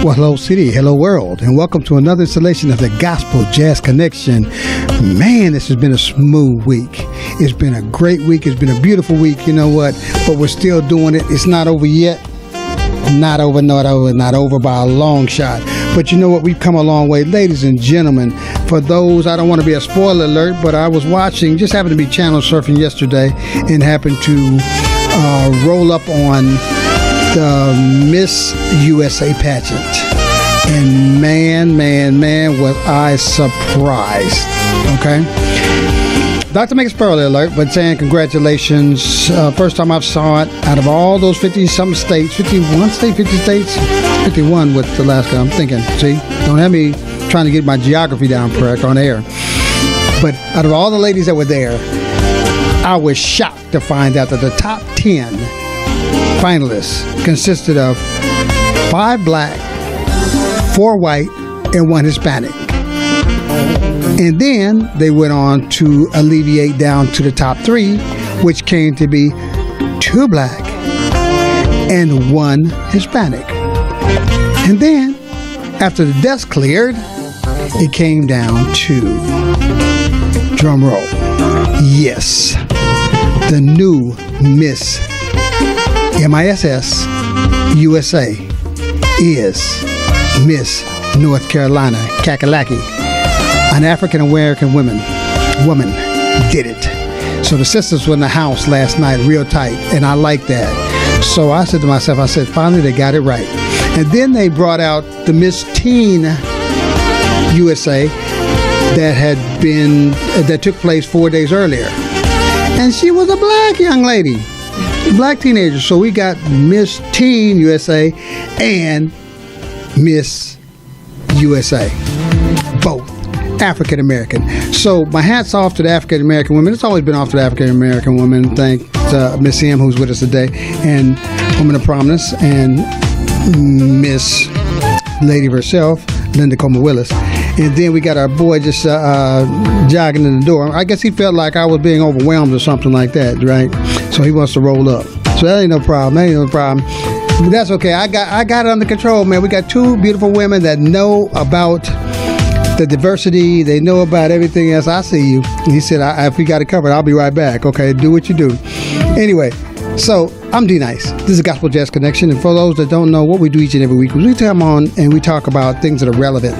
Well, hello, city. Hello, world. And welcome to another installation of the Gospel Jazz Connection. Man, this has been a smooth week. It's been a great week. It's been a beautiful week. You know what? But we're still doing it. It's not over yet. Not over by a long shot. But you know what? We've come a long way. Ladies and gentlemen, for those, I don't want to be a spoiler alert, but I was watching, just happened to be channel surfing yesterday and happened to roll up on the Miss USA pageant. And man, was I surprised. Okay? Not to make a spoiler alert, but saying congratulations. First time I saw it out of all those 50-something states, 51 states, 50 states, 51 with Alaska. I'm thinking, see, don't have me trying to get my geography down correct on air. But out of all the ladies that were there, I was shocked to find out that the top 10 finalists consisted of 5 black, 4 white, and 1 Hispanic. And then they went on to alleviate down to the top 3, which came to be 2 black and 1 Hispanic. And then, after the dust cleared, it came down to, drum roll, yes, the new Miss MISS USA is Miss North Carolina Kakalaki. An African-American woman did it. So the sisters were in the house last night real tight, and I like that. So I said to myself, finally they got it right. And then they brought out the Miss Teen USA that took place 4 days earlier. And she was a black young lady, black teenager. So we got Miss Teen USA and Miss USA, both African American. So my hat's off to the African American women. It's always been off to the African American women. Thanks Miss M, who's with us today, and Woman of Prominence, and Miss Lady herself, Linda Coleman Willis. And then we got our boy just jogging in the door. I guess he felt like I was being overwhelmed or something like that, right? So he wants to roll up. So that ain't no problem. That's okay. I got it under control, man. We got 2 beautiful women that know about the diversity. They know about everything else. I see you. And he said, if we got it covered, I'll be right back. Okay, do what you do. Anyway, so I'm D-Nice. This is Gospel Jazz Connection. And for those that don't know what we do each and every week, we come on and we talk about things that are relevant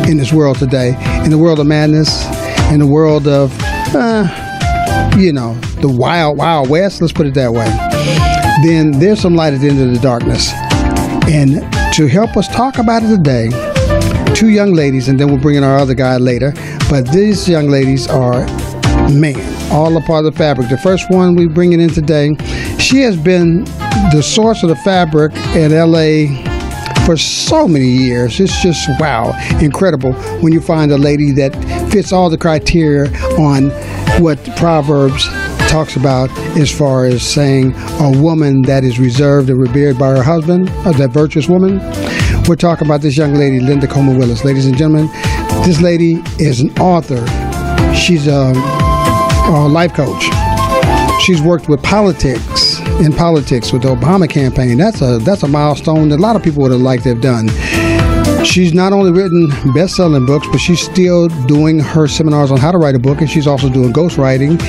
in this world today, in the world of madness, in the world of, the wild, wild west. Let's put it that way. Then there's some light at the end of the darkness. And to help us talk about it today, 2 young ladies, and then we'll bring in our other guy later. But these young ladies are, all a part of the fabric. The first one we bring in today, she has been the source of the fabric in L.A. for so many years. It's just, wow, incredible when you find a lady that fits all the criteria on what Proverbs talks about as far as saying a woman that is reserved and revered by her husband, or that virtuous woman. We're talking about this young lady, Linda Coleman Willis. Ladies and gentlemen, this lady is an author. She's a life coach. She's worked with politics with the Obama campaign. That's a milestone that a lot of people would have liked to have done. She's not only written best-selling books, but she's still doing her seminars on how to write a book, and she's also doing ghostwriting.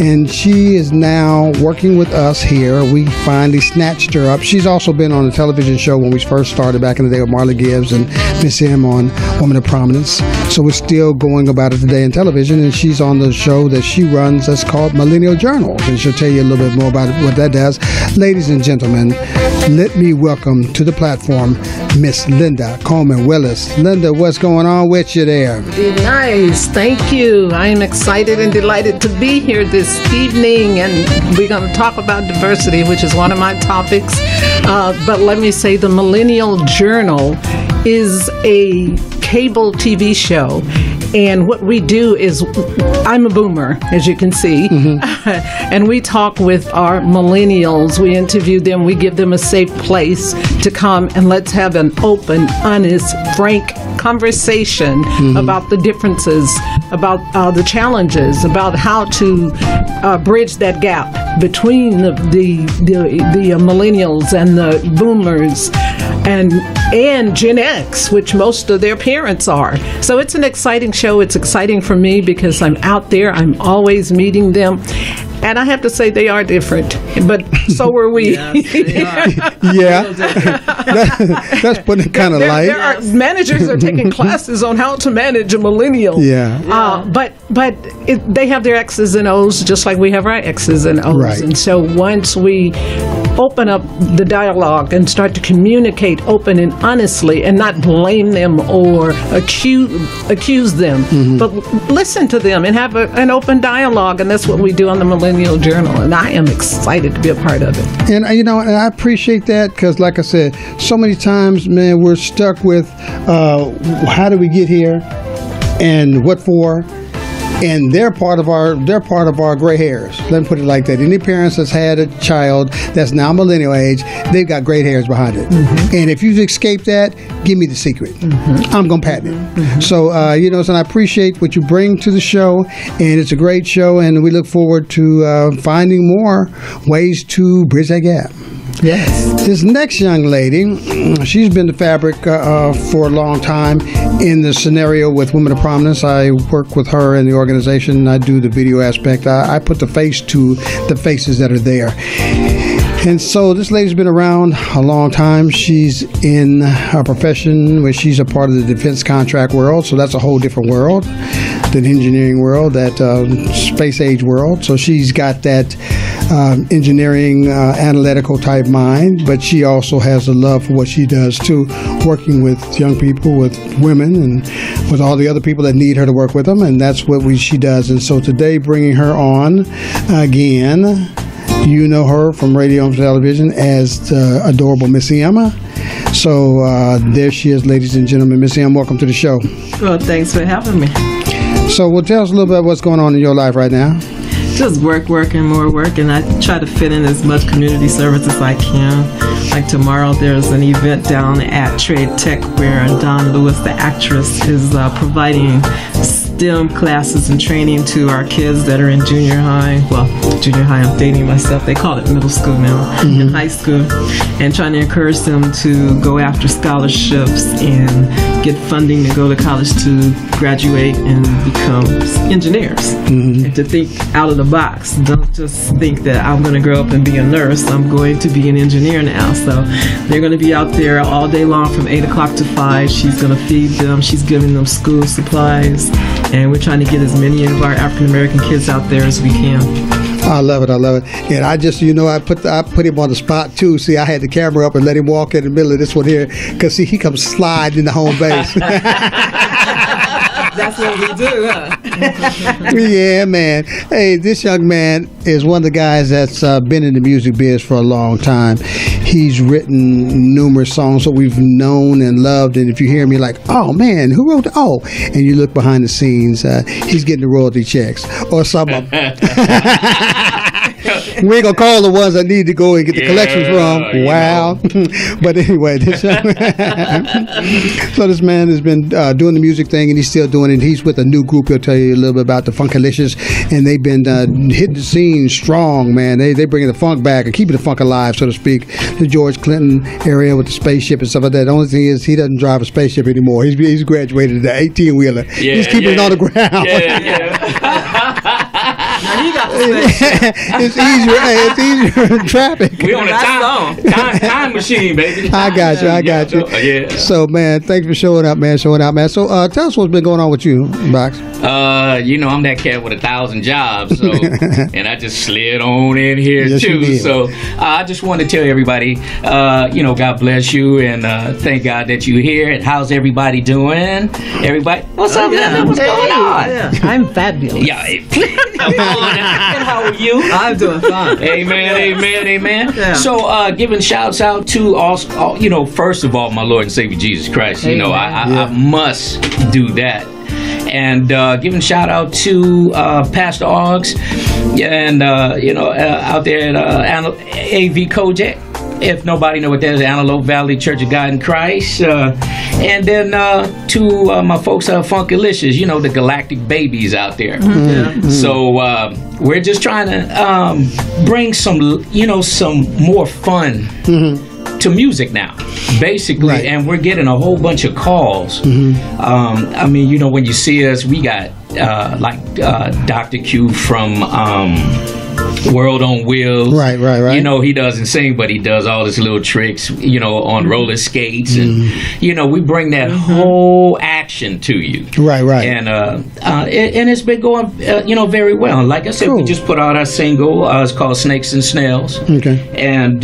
And she is now working with us here. We finally snatched her up. She's also been on a television show when we first started back in the day with Marla Gibbs and Miss M on Woman of Prominence. So we're still going about it today in television, and she's on the show that she runs that's called Millennial Journal, and she'll tell you a little bit more about what that does. Ladies and gentlemen, let me welcome to the platform Miss Linda Coleman Willis. Linda, what's going on with you there? Nice. Thank you. I am excited and delighted to be here this evening, and we're going to talk about diversity, which is one of my topics. But let me say the Millennial Journal is a cable TV show. And what we do is, I'm a boomer, as you can see, and we talk with our millennials. We interview them. We give them a safe place to come and let's have an open, honest, frank conversation about the differences about the challenges, about how to bridge that gap between the millennials and the boomers and Gen X, which most of their parents are. So it's an exciting show. It's exciting for me because I'm out there. I'm always meeting them. And I have to say they are different, but so are we. Yes, they are. Yeah, that's putting it kind of light. There are managers are taking classes on how to manage a millennial. Yeah. But they have their X's and O's just like we have our X's and O's. Right. And so once we open up the dialogue and start to communicate open and honestly and not blame them or accuse them, but listen to them and have an open dialogue. And that's what we do on the Millennial Journal. And I am excited to be a part of it. And, and I appreciate that because, like I said, so many times, man, we're stuck with how do we get here and what for? And they're part of our gray hairs. Let me put it like that. Any parents that's had a child that's now millennial age, they've got gray hairs behind it. And if you've escaped that, give me the secret. I'm gonna patent it. So so I appreciate what you bring to the show, and it's a great show, and we look forward to finding more ways to bridge that gap. Yes. This next young lady, she's been the fabric for a long time in the scenario with Women of Prominence. I work with her in the organization. I do the video aspect. I put the face to the faces that are there. And so this lady's been around a long time. She's in a profession where she's a part of the defense contract world, so that's a whole different world than the engineering world, that space age world. So she's got that engineering, analytical type mind, but she also has a love for what she does too, working with young people, with women, and with all the other people that need her to work with them, and that's what she does. And so today, bringing her on again, you know her from radio and television as the adorable Missy Emma. So there she is, ladies and gentlemen. Missy Emma, welcome to the show. Well, thanks for having me. So tell us a little bit about what's going on in your life right now. Just work, and more work, and I try to fit in as much community service as I can. Like tomorrow, there's an event down at Trade Tech where Dawn Lewis, the actress, is providing STEM classes and training to our kids that are in junior high. Well, junior high, I'm dating myself. They call it middle school now, in high school, and trying to encourage them to go after scholarships and get funding to go to college to graduate and become engineers. And to think out of the box. Don't just think that I'm going to grow up and be a nurse. I'm going to be an engineer now. So they're going to be out there all day long from 8 o'clock to 5. She's going to feed them. She's giving them school supplies. And we're trying to get as many of our African American kids out there as we can. I love it. And I just, I put him on the spot too. See, I had the camera up and let him walk in the middle of this one here because, see, he comes sliding in the home base. That's what we do, huh? Yeah, man. Hey, this young man is one of the guys that's been in the music biz for a long time. He's written numerous songs that we've known and loved, and if you hear me like, oh man, who wrote and you look behind the scenes, he's getting the royalty checks, or some of them. We ain't gonna call the ones I need to go and get the collections from. Wow. But anyway, so this man has been doing the music thing, and he's still doing it. He's with a new group. He'll tell you a little bit about the Funkalicious, and they've been hitting the scene strong, man. They bringing the funk back and keeping the funk alive, so to speak. The George Clinton area with the spaceship and stuff like that. The only thing is he doesn't drive a spaceship anymore. He's graduated to the 18-wheeler. Yeah, he's keeping it on the ground. Now he got the spaceship. It's easier in traffic. We on a time machine, baby. I got you. Yeah. So, man, thanks for showing up, man. So, tell us what's been going on with you, Box. I'm that cat with 1,000 jobs, so and I just slid on in here too. So I just want to tell everybody, God bless you, and thank God that you're here. And how's everybody doing? Everybody, what's up, man? What's going on? Yeah. I'm fabulous. Yeah. And how are you? I'm doing fine. Amen. Yeah. So, giving shouts out to all, first of all, my Lord and Savior Jesus Christ. I must do that. And giving shout out to Pastor Oggs and out there at AV Kojak. if nobody know what that is, Antelope Valley Church of God in Christ. And then to my folks at Funkalicious, you know, the galactic babies out there. So we're just trying to bring some more fun to music now, basically. Right. And we're getting a whole bunch of calls. I mean, you know, when you see us, we got Dr. Q from World on Wheels. Right. You know, he doesn't sing, but he does all his little tricks, you know, on roller skates. And, you know, we bring that whole action to you. Right. And it's been going, very well. Like I said, we just put out our single. It's called Snakes and Snails. Okay. And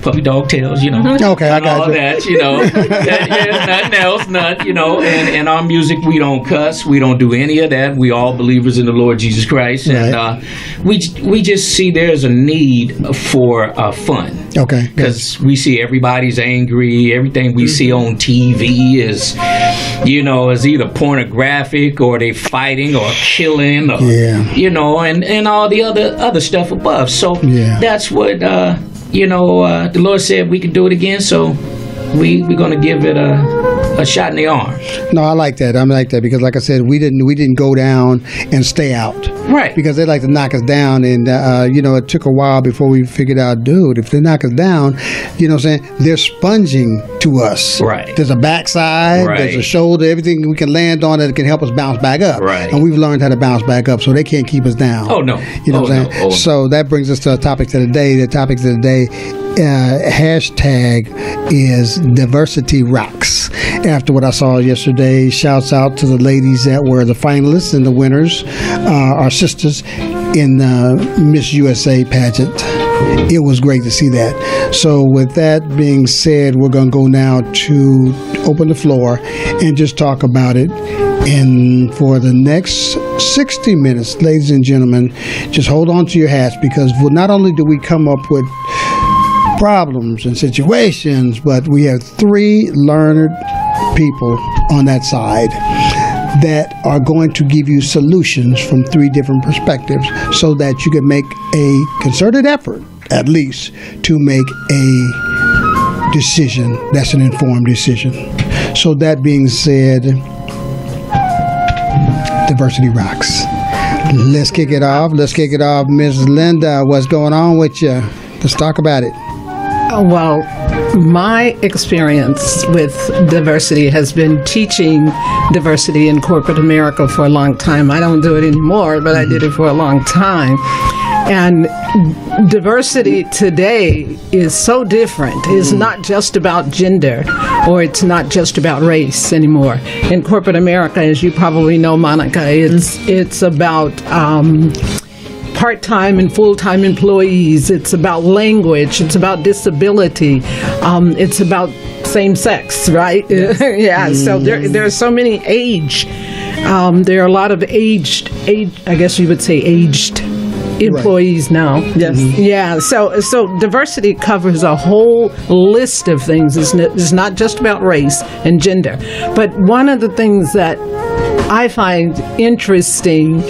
Puppy Dog Tales, you know. Okay, I got all that, you know. Nothing else, you know. And our music, we don't cuss. We don't do any of that. We all believers in the Lord Jesus Christ. Right. And we just see there's a need for fun. Okay. Because we see everybody's angry. Everything we see on TV is, you know, is either pornographic or they fighting or killing or, you know, and all the other stuff above. So that's what, the Lord said we could do it again. So we're going to give it a shot in the arm. No, I like that. I like that because, like I said, we didn't go down and stay out. Right. Because they like to knock us down, and it took a while before we figured out, dude, if they knock us down, you know what I'm saying, they're sponging to us. Right. There's a backside, there's a shoulder, everything we can land on that can help us bounce back up. Right. And we've learned how to bounce back up, so they can't keep us down. Oh no. You know what I'm saying? So that brings us to the topic of the day. The topic of the day. Hashtag is Diversity Rocks. After what I saw yesterday, shouts out to the ladies that were the finalists and the winners, our sisters in the Miss USA pageant. It was great to see that. So with that being said, we're going to go now to open the floor and just talk about it. And for the next 60 minutes, ladies and gentlemen, just hold on to your hats, because not only do we come up with problems and situations, but we have 3 learned people on that side that are going to give you solutions from 3 different perspectives, so that you can make a concerted effort, at least, to make a decision that's an informed decision. So that being said, Diversity Rocks. Let's kick it off. Ms. Linda, what's going on with you? Let's talk about it. Well, my experience with diversity has been teaching diversity in corporate America for a long time. I don't do it anymore, but I did it for a long time. And diversity today is so different. It's not just about gender, or it's not just about race anymore. In corporate America, as you probably know, Monica, it's about part-time and full-time employees. It's about language. It's about disability. It's about same-sex, right? Yes. So there are so many age. There are a lot of aged, I guess you would say aged employees now. Yes. Yeah. So diversity covers a whole list of things. It's not just about race and gender. But one of the things that I find interesting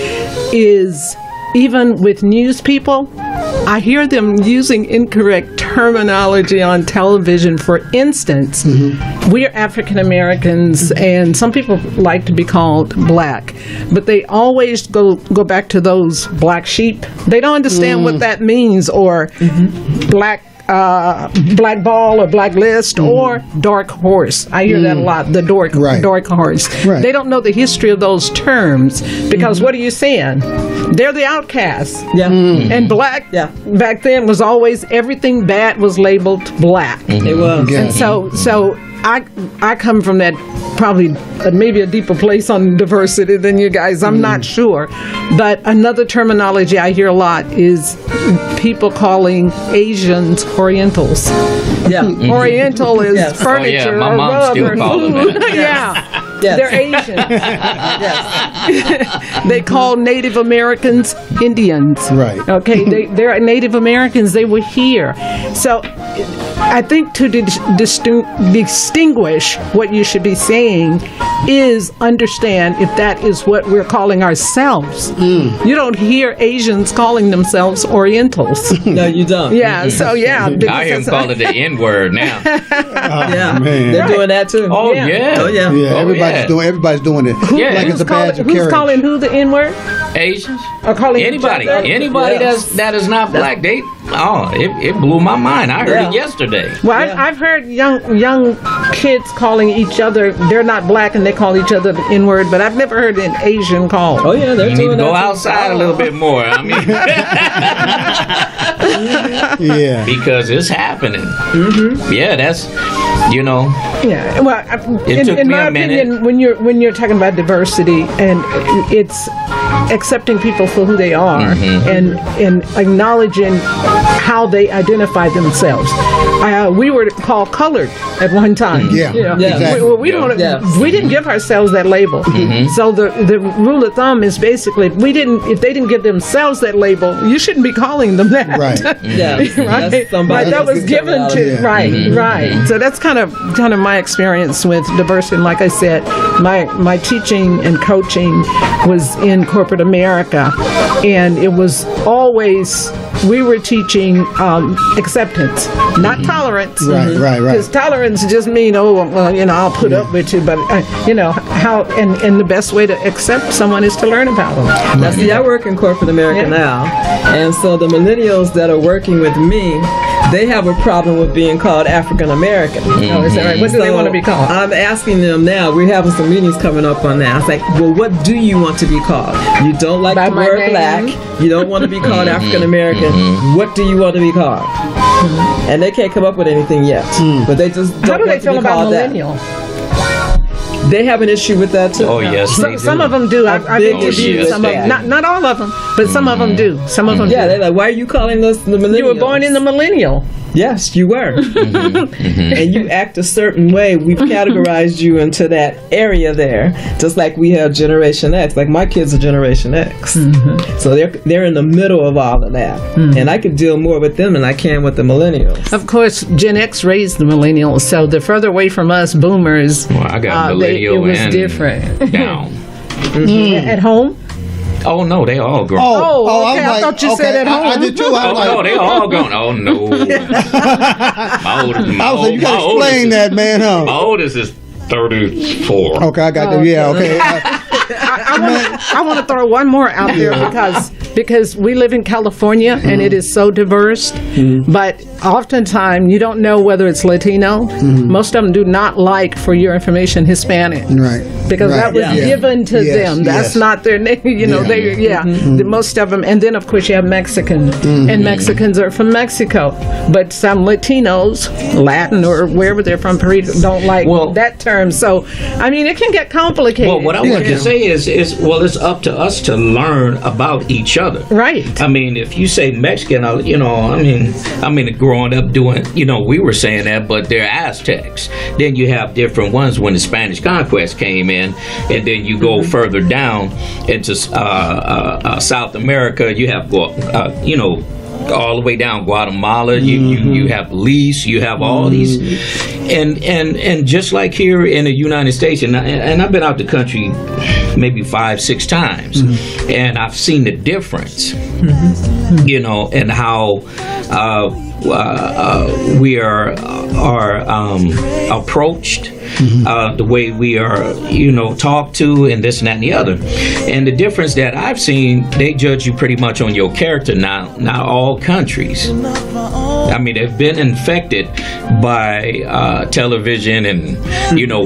is, even with news people, I hear them using incorrect terminology on television. For instance, we're African Americans, and some people like to be called black, but they always go back to those black sheep. They don't understand what that means, or black ball or blacklist or dark horse. I hear that a lot, the dark horse. Right. They don't know the history of those terms, because what are you saying? They're the outcasts. Yeah. And black back then was always, everything bad was labeled black. It was. And so I come from that probably maybe a deeper place on diversity than you guys. I'm not sure. But another terminology I hear a lot is people calling Asians Orientals. Yeah. Oriental is furniture. My mom still calls them that. Yes. They're Asian. Yes. They call Native Americans Indians. Right. Okay, they're Native Americans. They were here. So I think to distinguish what you should be saying is understand if that is what we're calling ourselves. You don't hear Asians calling themselves Orientals. No, you don't. Yeah, so yeah. I hear them call it the N-word now. Yeah, man. they're doing that too. Oh, yeah. Oh, yeah. Yeah, Oh, everybody's doing it. Yeah. Like it's a badge of courage. Who's calling who the N-word? Asians? Or calling Anybody Yes. that is not black, it blew my mind. I heard it yesterday. Well, Yeah. I've heard young kids calling each other, they're not black and they call each other the N-word, but I've never heard an Asian call. Oh, yeah, they're You need doing to go that too. outside a little bit more. I mean, Yeah. because it's happening. Yeah, that's, Yeah, well, It took in me my a minute. opinion, when you're talking about diversity and it's accepting people for who they are and acknowledging how they identify themselves. We were called colored at one time. Yeah, You know, exactly. we don't. Yeah. We didn't give ourselves that label. So the rule of thumb is basically if they didn't give themselves that label, you shouldn't be calling them that. Right. Yeah, Right, that's somebody right. That was else's given to terminology. right. So that's kind of my experience with diversity. And like I said, my teaching and coaching was in corporate America, and it was always we were teaching acceptance, not tolerance. Right. Because tolerance just mean I'll put up with you, but how and the best way to accept someone is to learn about them. Now, see, I work in corporate America Yeah. now, and so the millennials that are working with me, they have a problem with being called African American. Oh, is that right? What do they want to be called? I'm asking them now. We're having some meetings coming up on that. I was like, well, what do you want to be called? You don't like By the my word name? black. You don't want to be called African American. What do you want to be called? And they can't come up with anything yet. But they just don't How do they want to feel be about called that. millennial? They have an issue with that too. Oh, yes, they do. Some of them do. I've big interviewed issue some with of that. them. Not all of them, but some of them do. Some of them Yeah, do. they're like, why are you calling us the millennials? You were born in the millennial. Yes, you were. And you act a certain way. We've categorized you into that area there, just like we have Generation X. Like my kids are Generation X. So they're in the middle of all of that. And I could deal more with them than I can with the millennials. Of course, Gen X raised the millennials, so the further away from us, boomers, Well, I got millennial it was and different. down. At home? Oh, no, they all grown. Oh, okay, I thought you said at home. I did too. I Oh, was no, like, they all grown. Oh, no. My oldest, I was like, you gotta explain that, man, huh? My oldest is 34. Okay, I got that. Yeah, okay. I want to throw one more out there because we live in California and it is so diverse, but oftentimes you don't know whether it's Latino. Most of them do not like, for your information, Hispanic. Right. Because Right. that was Yeah. given to Yes, them. That's yes. not their name. The most of them. And then, of course, you have Mexicans. And Mexicans are from Mexico. But some Latinos, Latin or wherever they're from, Peru, don't like that term. So, I mean, it can get complicated. Well, what I want to say is it's up to us to learn about each other. Right. I mean, if you say Mexican, growing up doing, we were saying that, but they're Aztecs. Then you have different ones when the Spanish conquest came in, and then you go further down into South America. You have, all the way down Guatemala. You have Belize. You have all these, and just like here in the United States, and I've been out the country maybe 5-6 times, and I've seen the difference, and how we are approached, the way we are, talked to, and this and that and the other. And the difference that I've seen, they judge you pretty much on your character now. Not all countries. I mean, they've been infected by television and,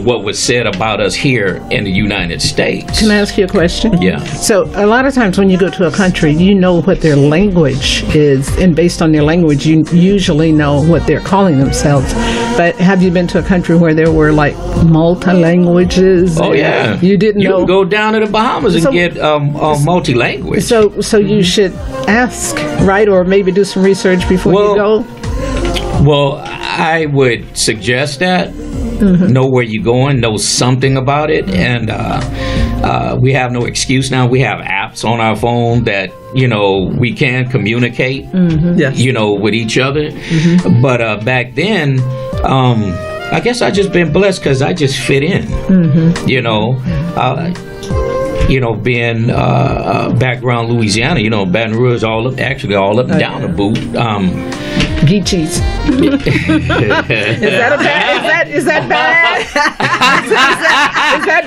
what was said about us here in the United States. Can I ask you a question? Yeah. So a lot of times when you go to a country, you know what their language is, and based on their language, you usually know what they're calling themselves. But have you been to a country where there were like multi-languages? Oh yeah. You didn't know. You can go down to the Bahamas and So- get multi-language. So you should ask, right, or maybe do some research before you go. Well, I would suggest that, know where you're going, know something about it, and we have no excuse now. We have apps on our phone that we can communicate, with each other. But back then, I guess I just been blessed because I just fit in. Being background Louisiana, Baton Rouge, all up and down the boot. Geechees. Is that bad? Is that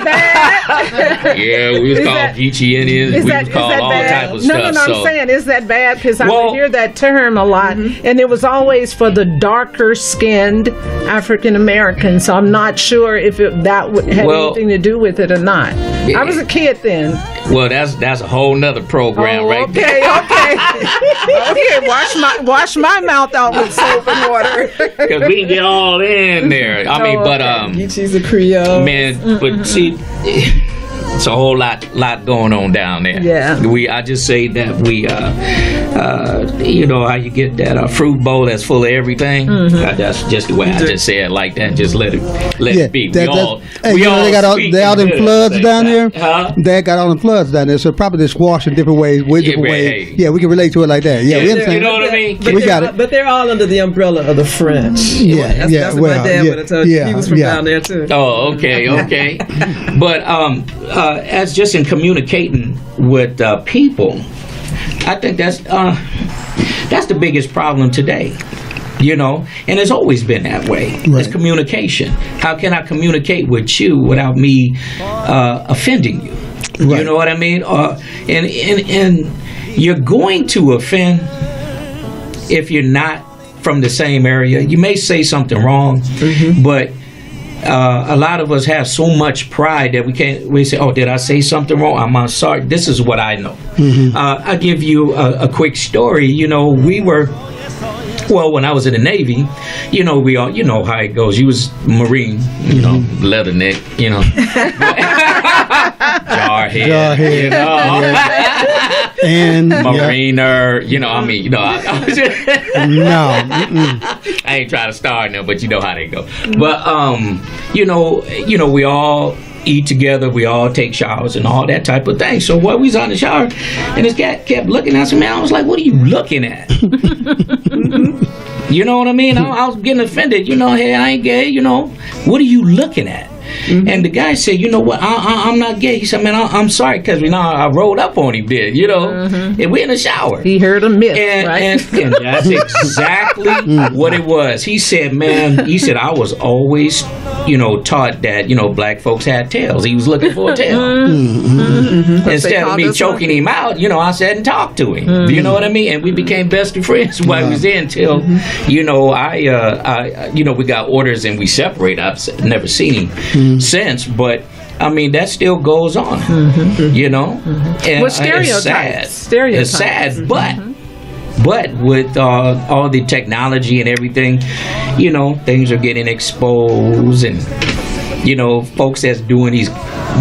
bad? Yeah, we was called Geechee Indians. We was called all type of stuff. No, I'm saying, is that bad? Because I would hear that term a lot, and it was always for the darker-skinned African Americans. So I'm not sure if that would have anything to do with it or not. I was a kid then. Well, that's a whole nother program, right there. Okay. Wash my mouth out with soap and water. Because we can get all in there. I mean, she's a Creole. Man, but see, it's a whole lot going on down there. Yeah. I just say that we, how you get that fruit bowl that's full of everything. That's just the way I just say it like that. Just let it be. They got all them floods down there. They got all them floods down there. So probably just wash in different ways. Yeah, we can relate to it like that. Yeah, we understand. You know what I mean? We got it. But they're all under the umbrella of the French. That's what my dad would have told you. He was from down there too. Oh, okay. But as just in communicating with people, I think that's the biggest problem today. And it's always been that way. Right. It's communication. How can I communicate with you without me offending you? Right. You know what I mean? And you're going to offend if you're not from the same area. You may say something wrong, but a lot of us have so much pride that we say, oh, did I say something wrong? I'm sorry. This is what I know. I'll give you a quick story. When I was in the Navy, we all, how it goes. You was Marine, leatherneck, jarhead, and Mariner, I ain't trying to star now, but you know how they go. But we all eat together, we all take showers and all that type of thing. So we was on the shower, and this guy kept looking at me. I was like, "What are you looking at?" You know what I mean? I was getting offended. Hey, I ain't gay. What are you looking at? And the guy said, "You know what? I'm not gay." He said, "Man, I'm sorry, because I rolled up on him, and we're in the shower." He heard a myth, right? And that's exactly what it was. He said, "Man," I was always, taught that, black folks had tails. He was looking for a tail. Instead of me choking him out, I sat and talked to him. You know what I mean? And we became best of friends while we was there until, we got orders and we separated. I've never seen him since, but I mean that still goes on, And well, stereotypes. It's sad, but with all the technology and everything, things are getting exposed, and folks that's doing these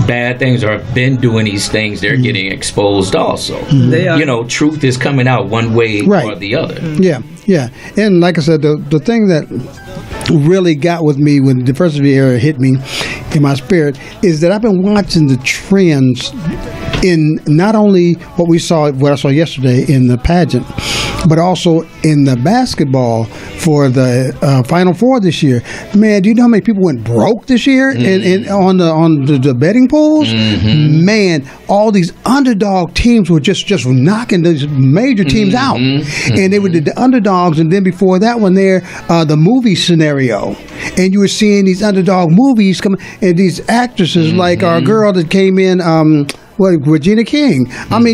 bad things or have been doing these things, they're getting exposed also. They are. Truth is coming out one way or the other. Yeah. And like I said, the thing that really got with me when the diversity era hit me in my spirit is that I've been watching the trends in not only what I saw yesterday in the pageant, but also in the basketball for the Final Four this year. Man, do you know how many people went broke this year in on the betting pools? Man, all these underdog teams were just knocking these major teams out, and they were the underdogs. And then before that one, the movie scenario, and you were seeing these underdog movies come, and these actresses like our girl that came in. Regina King. I'm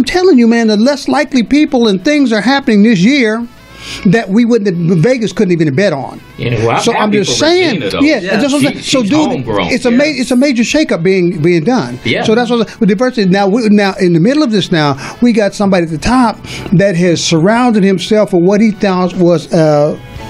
telling you, man, the less likely people and things are happening this year that Vegas couldn't even bet on. Yeah, well, so I'm just saying, she's homegrown. It's a major shakeup being done. Yeah. So that's what with diversity. Now in the middle of this, we got somebody at the top that has surrounded himself with what he thought was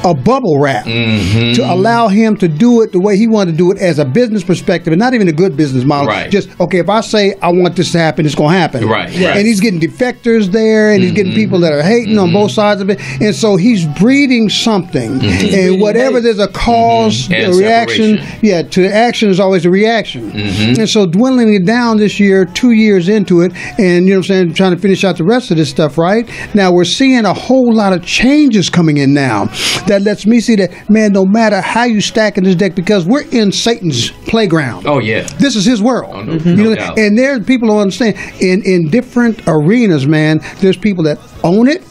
a bubble wrap to allow him to do it the way he wanted to do it as a business perspective, and not even a good business model. Right. Just, okay, if I say I want this to happen, it's going to happen. Right. And he's getting defectors there, and he's getting people that are hating on both sides of it. And so he's breeding something. And whatever there's a cause, a reaction, to action is always a reaction. And so dwindling it down this year, 2 years into it, and, you know what I'm saying, trying to finish out the rest of this stuff, right? Now we're seeing a whole lot of changes coming in now. That lets me see that, man, no matter how you stack in this deck, because we're in Satan's playground. Oh, yeah. This is his world. Oh, no doubt. And there are people who understand. In different arenas, man, there's people that own it,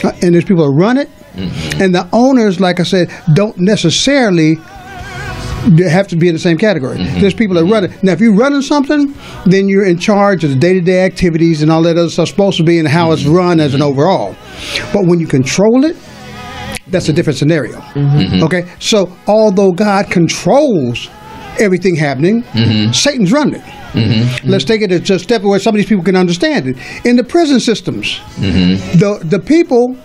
and there's people that run it. And the owners, like I said, don't necessarily have to be in the same category. There's people that run it. Now, if you're running something, then you're in charge of the day-to-day activities and all that other stuff supposed to be and how it's run as an overall. But when you control it, that's a different scenario. Okay? So, although God controls everything happening, Satan's running it. Let's take it a step where some of these people can understand it. In the prison systems, the people,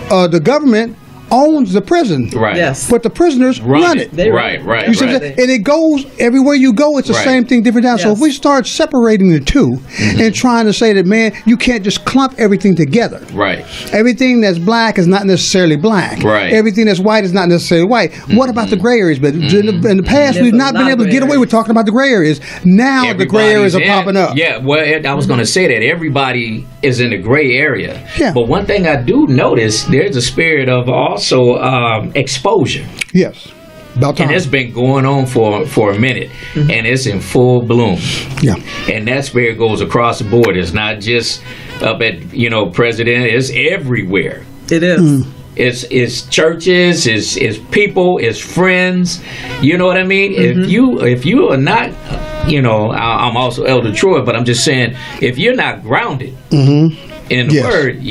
the government owns the prison. Right. Yes. But the prisoners run it. Right. You see what I'm saying? And it goes everywhere you go. It's the same thing, different time. So if we start separating the two and trying to say that, man, you can't just clump everything together. Right. Everything that's black is not necessarily black. Right. Everything that's white is not necessarily white. What about the gray areas? But in the past, we've not been able to get away with talking about the gray areas. Now the gray areas are popping up. Yeah. Well, I was going to say that everybody is in the gray area. Yeah. But one thing I do notice, there's a spirit of also exposure. Yes. About time. And it's been going on for a minute, and it's in full bloom. Yeah. And that spirit goes across the board. It's not just up at president. It's everywhere. It is. It's churches. It's people. It's friends. You know what I mean? If you are not, I'm also Elder Troy, but I'm just saying, if you're not grounded in the word,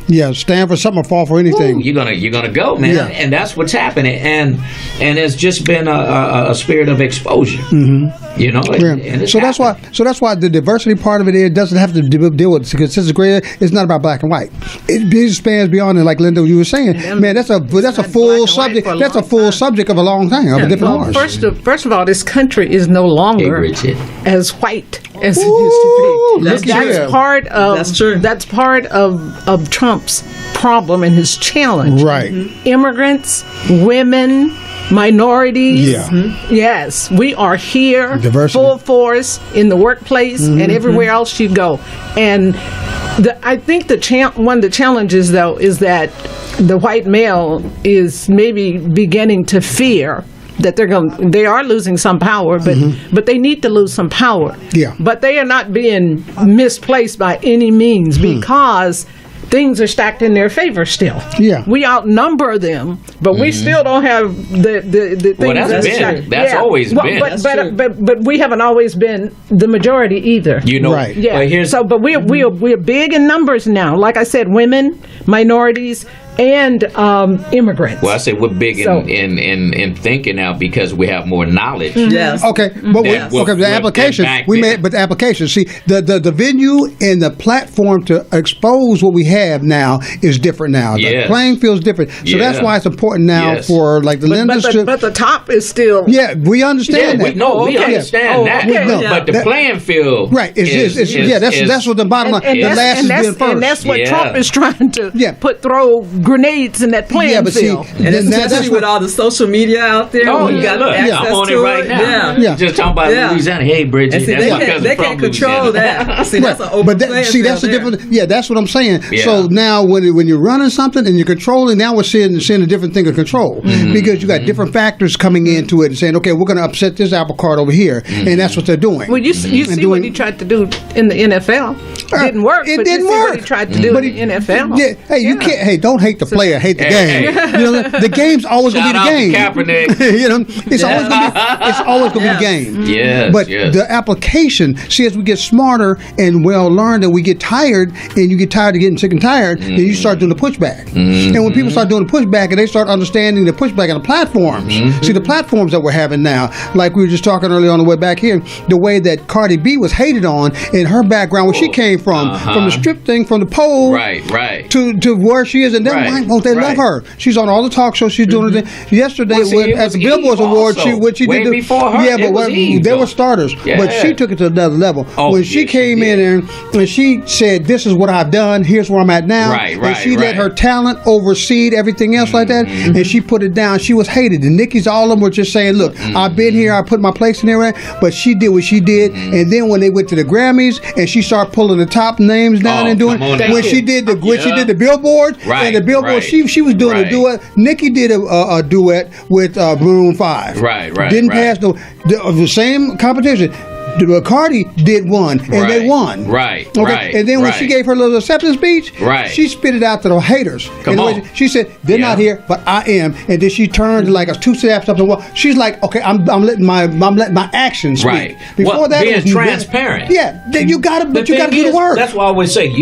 yeah, stand for something or fall for anything. You're gonna go, man. Yeah. And that's what's happening. And it's just been a spirit of exposure. And it's so that's why the diversity part of it doesn't have to deal with, because since it's gray, it's not about black and white. It spans beyond it, like Linda, you were saying. Man, that's a full subject. That's a full subject of a long time, of a different horse. First of all, this country is no longer as white as it used to be. That's part of. That's true. That's part of Trump's problem and his challenge. Right. Immigrants, women, minorities. Yeah. Yes, we are here, Diversity. full force in the workplace and everywhere else you go. And I think one of the challenges, though, is that the white male is maybe beginning to fear that they are losing some power, but they need to lose some power. Yeah. But they are not being misplaced by any means, because things are stacked in their favor still. Yeah. We outnumber them, but we still don't have the things. Well, that's always been. But we haven't always been the majority either. Right. Yeah. But we're big in numbers now. Like I said, women, minorities, and immigrants. Well, I say we're big in thinking now because we have more knowledge. Yes. Okay, but the application we made, but the application. See, the venue and the platform to expose what we have now is different now. The playing field's different, so that's why it's important now for like the lenders to. But the top is still. Yeah, we understand that. We understand that. Okay. But the playing field, right? That's what the bottom line. The last is being first, and that's what Trump is trying to throw grenades in that playing field. And especially with all the social media out there. I'm on it right now. Yeah. Just talking about Louisiana. Hey, Bridget, see, they can't control that. See, that's an open playing field. That's a different. Yeah, that's what I'm saying. Yeah. So now, when you're running something and you're controlling, now we're seeing a different thing of control, because you got different factors coming into it and saying, okay, we're going to upset this apple cart over here, and that's what they're doing. Well, you see what he tried to do in the NFL. It didn't work. It didn't work. What he tried to do in the NFL. Yeah. Hey, you can't. Hey, don't hate the player, hate the game. The game's always going to be the game. Kaepernick. It's always going to be the game. Yes. But the application, see, as we get smarter and well learned, and we get tired, and you get tired of getting sick and tired, then you start doing the pushback. And when people start doing the pushback, and they start understanding the pushback on the platforms. See, the platforms that we're having now, like we were just talking earlier on the way back here, the way that Cardi B was hated on in her background, where she came from the strip thing, from the pole, right, to where she is, and then why won't they love her? She's on all the talk shows. She's doing it. Yesterday at the Billboard Awards, she did before her. Yeah, but they were starters, but she took it to another level. When she came in and she said, "This is what I've done. Here's where I'm at now," and she let her talent oversee everything else like that, and she put it down. She was hated. The Nickies, all of them were just saying, "Look, I've been here. I put my place in there," but she did what she did. And then when they went to the Grammys and she started pulling the top names down and doing when she did the Billboard and the Billboard, she was doing a duet. Nicki did a duet with Maroon 5. Didn't pass the same competition. Cardi did one, and they won. And then when she gave her little acceptance speech, she spit it out to the haters. She said, "They're not here, but I am." And then she turned like a 2 steps up and walk. She's like, "Okay, I'm letting my actions speak." Before that, being transparent. Yeah, you gotta do the work. That's why I always say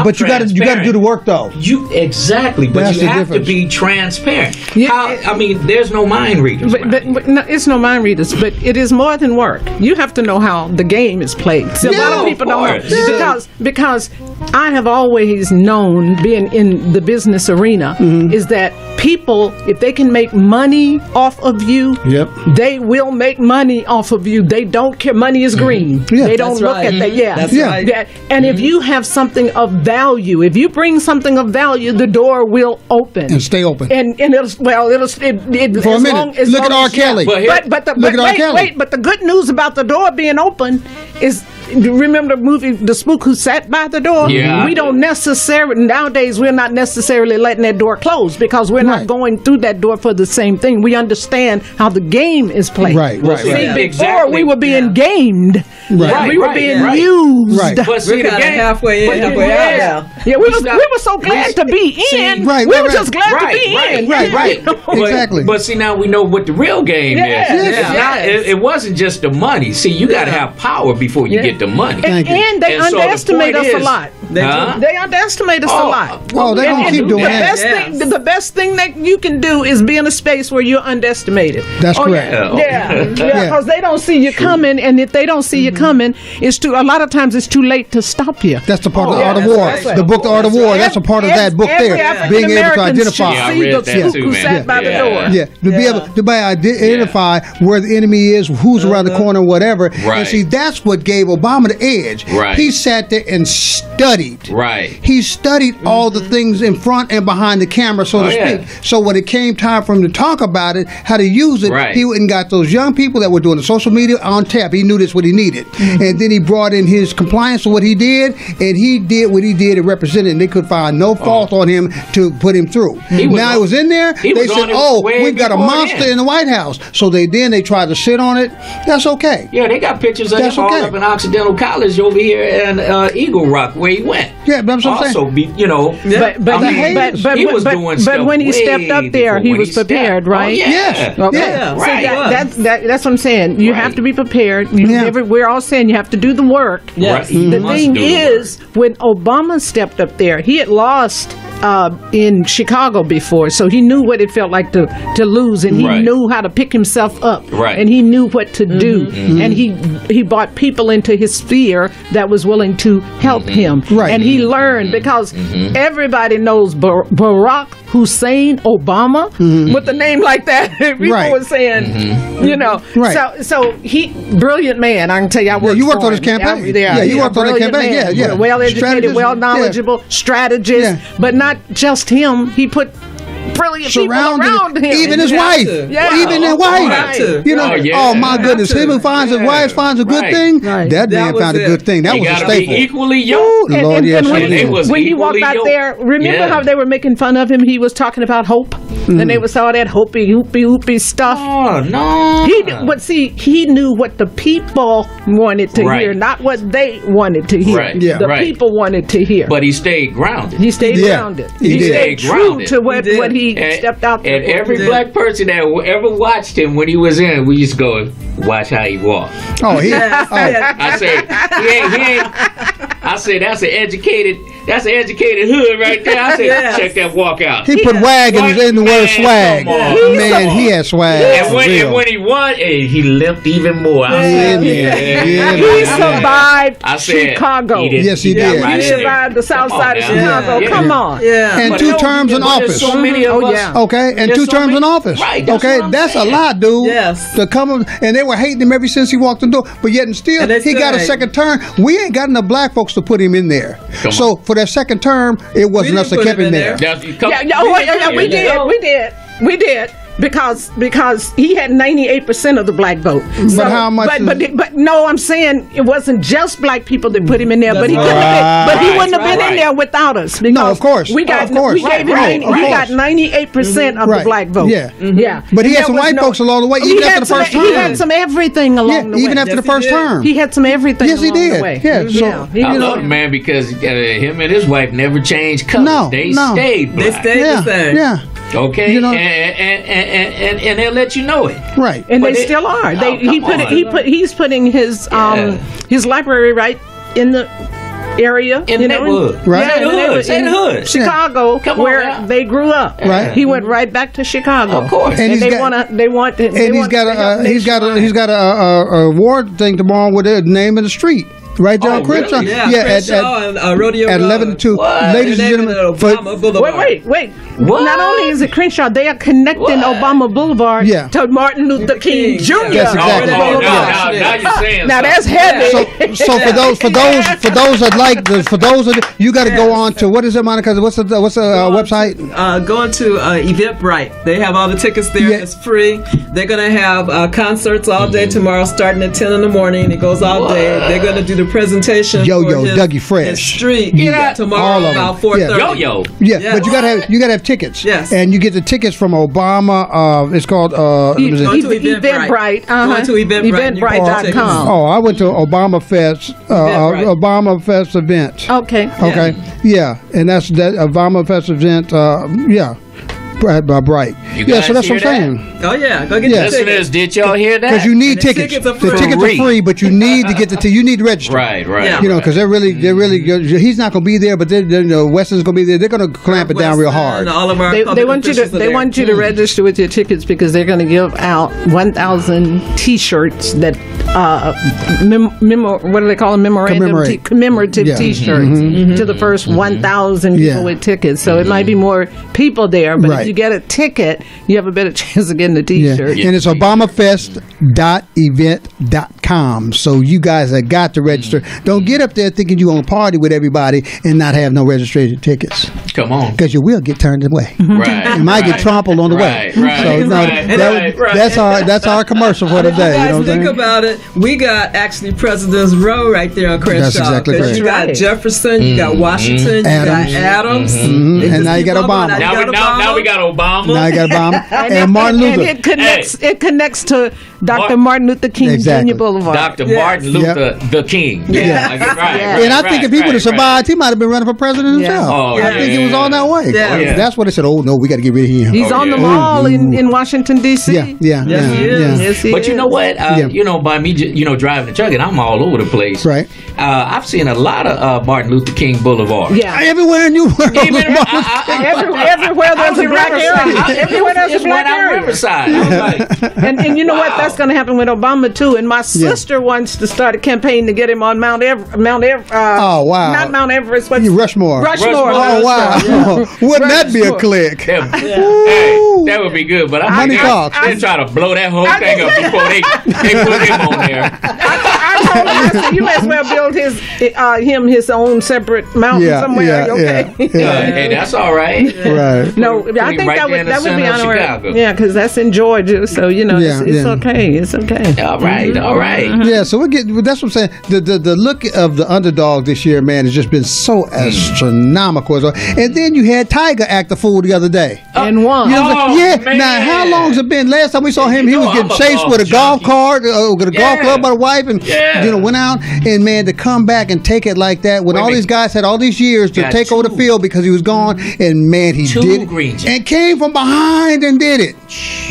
but you got to do the work though. Exactly, but That's you have to be transparent. There's no mind readers. But no, it's no mind readers. But it is more than work. You have to know how the game is played. So a lot of people don't know because I have always known, being in the business arena, is that people, if they can make money off of you, they will make money off of you. They don't care. Money is green. They don't look at that. That's right. And if you have something of value, if you bring something of value, the door will open and stay open. And it'll for a minute. Look at R. Kelly. But the good news about the door being open is, remember the movie The Spook Who Sat by the Door? Yeah. We don't necessarily, nowadays, we're not necessarily letting that door close because we're not going through that door for the same thing. We understand how the game is played. Before we were being gamed. We were being used. But see, we're halfway in, halfway out. Yeah, we were so glad to be in. We were just glad to be in. Exactly. But see, now we know what the real game is. It wasn't just the money. See, you got to have power before you get the money. And they underestimate us a lot. They underestimate us a lot. Oh, they're going to keep doing that. The best thing that you can do is be in a space where you're underestimated. That's correct. Because they don't see you coming, and if they don't see you coming, a lot of times it's too late to stop you. That's the part of The Art of War. The book, The Art of War, that's a part of that book there. Being able to identify. I read that too, man. Sat by the door. To be able to identify where the enemy is, who's around the corner, whatever. And see, that's what gave Obama the edge. He sat there and studied. He studied all the things in front and behind the camera, so to speak. So when it came time for him to talk about it, how to use it, he went and got those young people that were doing the social media on tap. He knew that's what he needed. And then he brought in his compliance to what he did, and he did what he did and represented, and they could find no fault on him to put him through. Now it was in there, they said, we've got a monster in the White House. So they tried to sit on it. That's okay. Yeah, they got pictures of him all up in Occidental College over here in Eagle Rock, where he went. Yeah, but I'm also, saying. He was doing stuff. But when he stepped up there, he was prepared, right? Yes. That's what I'm saying. You have to be prepared. We're all saying you have to do the work. Yes. The thing is, when Obama stepped up there, he had lost in Chicago before, so he knew what it felt like to lose, and he knew how to pick himself up, and he knew what to do, and he brought people into his sphere that was willing to help him, and he learned because everybody knows Barack Hussein Obama with a name like that. People were saying, so he brilliant man. I can tell you, I worked. You worked on his campaign. You worked on his campaign. Well educated, well knowledgeable, strategist, but not just him. He put brilliant people around him. Even his wife. Even his wife. Oh my goodness. Him who finds his wife finds a good thing. That man found a good thing. That was a staple. Equally yoked. When he walked out there, remember how they were making fun of him? He was talking about hope. And they was all that hoopy stuff. Oh, no. He knew what the people wanted to hear, not what they wanted to hear. The people wanted to hear. But he stayed grounded. He stayed grounded. He stayed true to what he stepped out there. And every black person that ever watched him when he was in, we used to go, watch how he walked. Oh, I said, he ain't. I said, that's an educated hood right there. I said, check that walk out. He put wagons in the word swag. Man, he had swag. And when he won, he limped even more. He survived Chicago. Yes, he did. He survived the south side of Chicago. Come on. And 2 terms in office. So many of us. Okay, and 2 terms in office. Right. Okay, that's a lot, dude. Yes. To come and they were hating him ever since he walked in the door, but yet and still he got a second term. We ain't got enough black folks to put him in there. So for that second term, it wasn't us that kept him there. We did. Because he had 98% of the black vote. So, but how much? But no, I'm saying it wasn't just black people that put him in there. But he couldn't have been. But he wouldn't have been in there without us. No, of course. We got 98% of the black vote. Yeah. But he had some white folks along the way, even after the first term. He had some everything along the way. Even after the first term. He had some everything. Yes, he did. Yeah. So I love him, man, because him and his wife never changed colors. No, they stayed black. They stayed the same. Yeah. Okay, and they'll let you know it. Right, and they still are. He's putting his library right in the area in the neighborhood, right? In the hood, Chicago, where they grew up. Right, he went right back to Chicago, of course. And he's got a award thing tomorrow with the name of the street. Right there on Crenshaw. Really? Crenshaw and Rodeo at 11 to 2. Ladies and gentlemen, wait. What? Not only is it Crenshaw, they are connecting Obama Boulevard to Martin Luther King Jr. That's exactly. Now you're saying. Now that's heavy. So for those you got to go on to what is it, Monica? What's the website? Going to Eventbrite. They have all the tickets there. Yeah. It's free. They're gonna have concerts all day tomorrow, starting at 10 in the morning. It goes all day. They're gonna do the presentation. Dougie Fresh. Street tomorrow about 4:30. Yeah, but you gotta have tickets. Yes. And you get the tickets from Obama. It's called Eventbrite. Go to Eventbrite.com. Oh, I went to Obama Fest. Obama Fest event. Okay. Yeah, and that's that Obama Fest event. By Bright. So that's what I'm saying. Oh yeah, go get the tickets. Listeners, did y'all hear that? Because you need tickets. The tickets are free, but you need to get you need to register. Right. Because they're really. He's not going to be there, but Weston's going to be there. They're going to clamp it down real hard. All of our they want you to register with your tickets because they're going to give out 1,000 T-shirts that what do they call them? Commemorative T-shirts to the first 1,000 people with tickets. So it might be more people there, but if you get a ticket, you have a better chance of getting a T-shirt. And it's obamafest.event.com. So you guys have got to register. Don't get up there thinking you're going to party with everybody and not have no registration tickets. Come on. Because you will get turned away. Right. You might get trampled on the way. That's our commercial for today. Think about it. We got actually President's Row right there on Crenshaw. That's exactly correct. You got Jefferson, you got Washington, you got Adams, and now you got Obama. Now we got Obama. And Martin Luther. It connects to Dr. Martin Luther King Jr. Boulevard. Dr. Martin Luther the King. And I think if he would have survived, he might have been running for president himself. I think it was on that way. That's what they said. Oh no, we got to get rid of him. He's on the mall in Washington D.C. Yes, but you know what? By me, driving the truck, and I'm all over the place. Right. I've seen a lot of Martin Luther King Boulevard. Yeah. Everywhere in New World. Everywhere there's a black area. Everywhere there's a black area. Riverside. And you know what? That's going to happen with Obama too. And my sister wants to start a campaign to get him on Mount Everest. Oh wow! Not Mount Everest. Rushmore. Oh wow! Wouldn't that be a click? Hey, that would be good. But Money talks. They try to blow that whole thing up before they put him on there. I told him, I said, you may as well build his own separate mountain somewhere. Hey, that's all right. Right. No, I think that would be honorary. Yeah, because that's in Georgia, so it's okay. It's okay. All right. Yeah, so that's what I'm saying. The look of the underdog this year, man, has just been so astronomical. And then you had Tiger act the fool the other day. And won. Man. Now, how long has it been? Last time we saw him, he was getting chased with a golf cart, with a golf golf club by the wife and went out, and man, to come back and take it like that when all these guys had all these years to take over the field because he was gone, and man, he did it and came from behind and did it.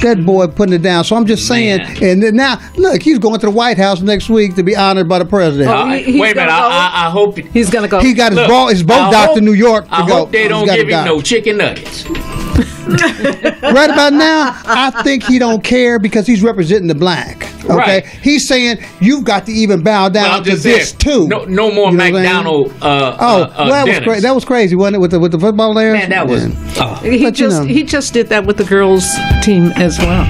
That boy putting it down. So I'm just saying, and then now look, he's going to the White House next week to be honored by the president. Wait a minute, I hope he's going to go. He got his boat docked in New York to go. I hope they don't give him no chicken nuggets. Right about now, I think he don't care because he's representing the black. Okay, right. He's saying you've got to even bow down to this too. No more McDonald. That was crazy. That was crazy, wasn't it? With the football there. Man, that was. He just did that with the girls' team as well.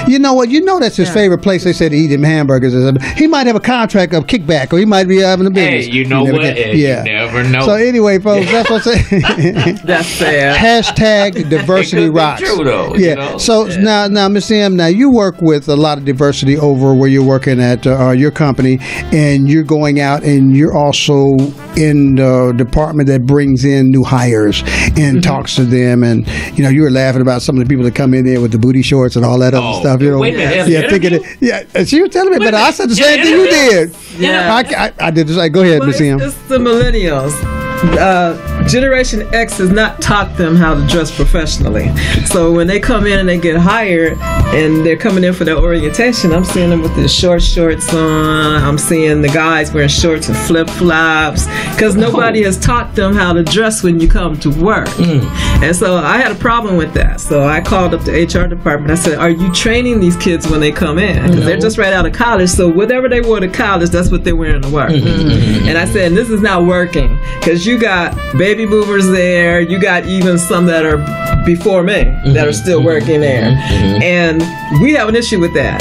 You know what? You know that's his favorite place. They said to eat him hamburgers. He might have a contract of kickback, or he might be having a business. Hey, you know what? You never know. So anyway, folks, that's what I'm saying. That's sad. Hashtag diversity rocks. True though. Yeah. You know? So now, Miss M, now you work with a lot of diversity over where you're working at your company, and you're going out, and you're also in the department that brings in new hires and talks to them, and you were laughing about some of the people that come in there with the booty shorts and all that other stuff. Wait a minute, thinking she was telling me, but I said the same thing you did. Yeah, I did just go ahead, Miss M. It's the millennials. Generation X has not taught them how to dress professionally. So when they come in and they get hired and they're coming in for their orientation, I'm seeing them with their shorts on. I'm seeing the guys wearing shorts and flip-flops because nobody has taught them how to dress when you come to work. And so I had a problem with that. So I called up the HR department. I said, are you training these kids when they come in? Because they're just right out of college. So whatever they wore to college, that's what they're wearing to work. And I said, this is not working because you got baby boomers there, you got even some that are before me that are still working there, and we have an issue with that.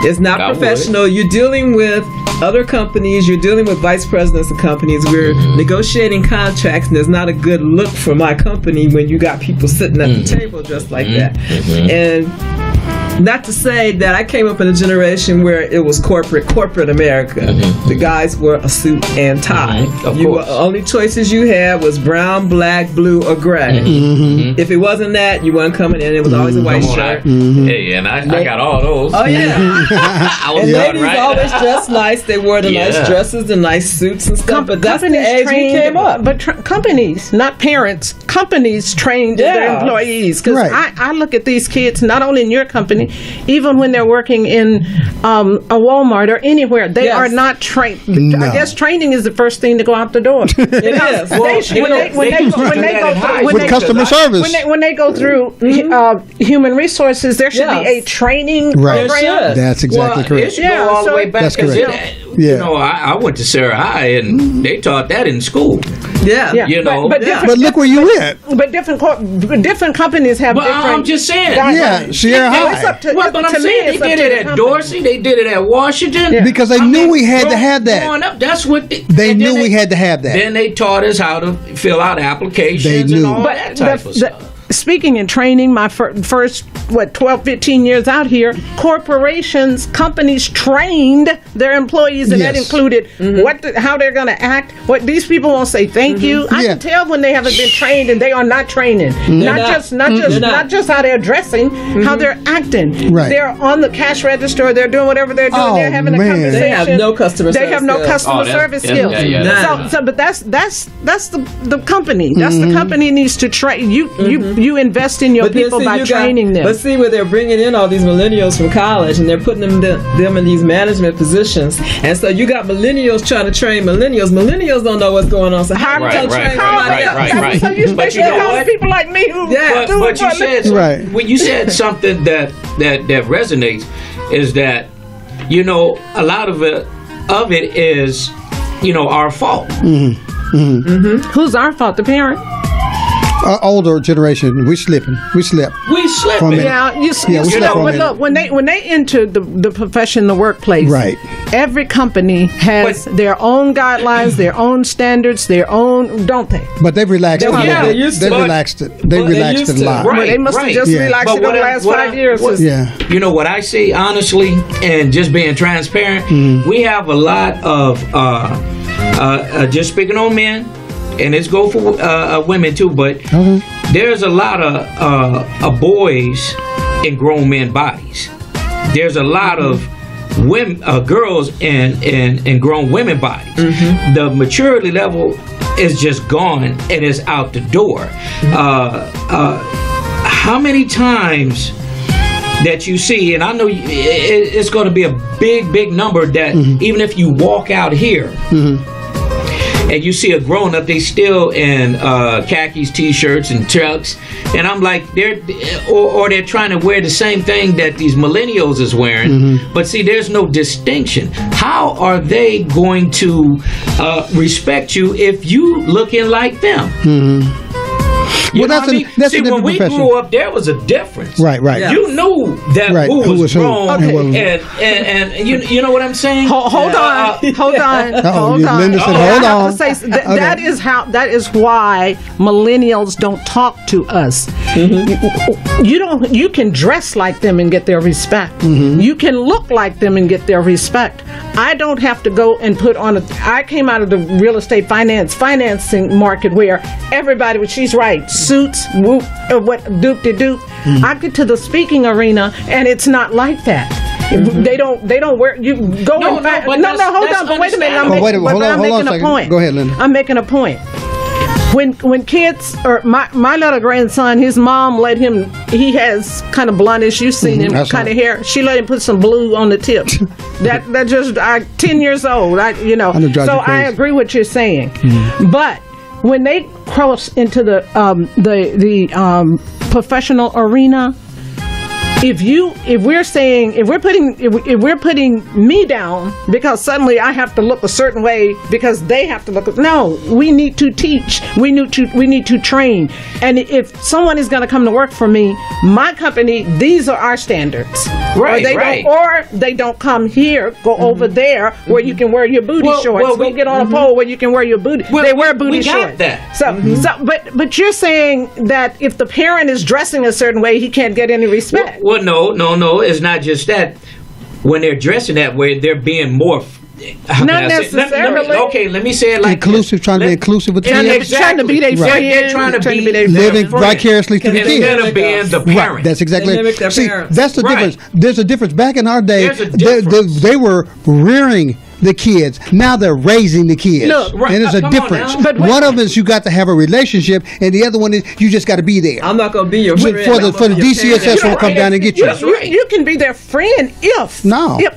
It's not professional. You're dealing with other companies, you're dealing with vice presidents of companies, we're negotiating contracts, and there's not a good look for my company when you got people sitting at the table just like that. And not to say that I came up in a generation where it was corporate America. The guys wore a suit and tie. Only choices you had was brown, black, blue, or gray. If it wasn't that, you weren't coming in. It was always a white shirt. Hey, and I got all those. Oh yeah. And ladies always dressed nice. They wore the nice dresses, the nice suits and stuff. But that's the age we came up. But companies, not parents, companies trained their employees. Because I look at these kids, not only in your company, even when they're working in a Walmart or anywhere, they are not trained. No. I guess training is the first thing to go out the door. With customer service. When they go through human resources, there should be a training program. That's exactly correct. It should go all the way back. That's correct. I went to Sarah High, and they taught that in school. But look where you went. But different companies have different. I'm just saying. Sierra High. But I'm saying they did it at Dorsey, they did it at Washington. Because they knew we had to have that. Growing up, that's what they knew we had to have that. Then they taught us how to fill out applications They knew. and all that type of stuff. Speaking in training, my first 12, 15 years out here, corporations, companies trained their employees, and that included how they're going to act. What these people won't say thank you. I can tell when they haven't been trained and they are not training. Not just how they're dressing, how they're acting. Right. They're on the cash register. They're doing whatever they're doing. They're having a conversation. They have no customer. They have no customer service skills. But that's the company. That's the company needs to train you. You invest in your people by training them. But see, where they're bringing in all these millennials from college, and they're putting them in these management positions, and so you got millennials trying to train millennials. Millennials don't know what's going on. So how are you going to train somebody else? So you But you know what? People like me who But you said when you said something that resonates is that a lot of it is our fault. Who's our fault? The parent. Older generation, we slept. We slept. Look, when they enter the profession, the workplace, every company has their own guidelines, their own standards, their own, don't they? But they've relaxed it a little bit. They've relaxed it. They relaxed it a lot. They must have just relaxed it over the last 5 years. What I see, honestly, and just being transparent, we have a lot of, just speaking on men, and it's go for women too, but there's a lot of boys in grown men bodies. There's a lot of women, girls and grown women bodies. The maturity level is just gone and is out the door. How many times that you see, and I know it's going to be a big number that even if you walk out here and you see a grown up, they still in khakis, t-shirts, and trucks, and I'm like, they're trying to wear the same thing that these millennials is wearing. But see, there's no distinction. How are they going to respect you if you looking like them? You know what I mean? See, when we grew up, there was a difference. Right. Yeah. You knew that who was grown, and you know what I'm saying? Hold on. Linda said, hold on. That is why millennials don't talk to us. You can dress like them and get their respect. You can look like them and get their respect. I don't have to go and put on I came out of the real estate financing market where everybody, she's right, suits, whoop, doop-de-doop. I get to the speaking arena and it's not like that. They don't wear, you go hold on, but wait a minute, I'm making a point. Go ahead, Linda. I'm making a point. When kids, or my little grandson, his mom let him, he has kind of blondish, you've seen him, kind of hair. She let him put some blue on the tips. that just, 10 years old, so I agree with what you're saying. But when they cross into the professional arena, if we're putting me down because suddenly I have to look a certain way because they have to look, no, we need to teach, we need to train, and if someone is going to come to work for me, my company, these are our standards, right? Or they don't come here, go over there where you can wear your booty shorts. Go get on a pole where you can wear your booty. They wear booty shorts. That. But you're saying that if the parent is dressing a certain way, he can't get any respect. Well, no. It's not just that. When they're dressing that way, they're being more. Not necessarily. Let me say it like inclusive. Trying to be inclusive with the kids. Trying to be their friend. They're trying to be their living vicariously through the kids. Instead of being the parent. Right, that's exactly it. See, parents. that's the difference. There's a difference. Back in our day, they were rearing the kids. Now they're raising the kids. Look, and there's a difference. But one of them is you got to have a relationship, and the other one is you just got to be there. I'm not going to be your friend. For the DCSS won't come down and get you. You can be their friend if. No. I ain't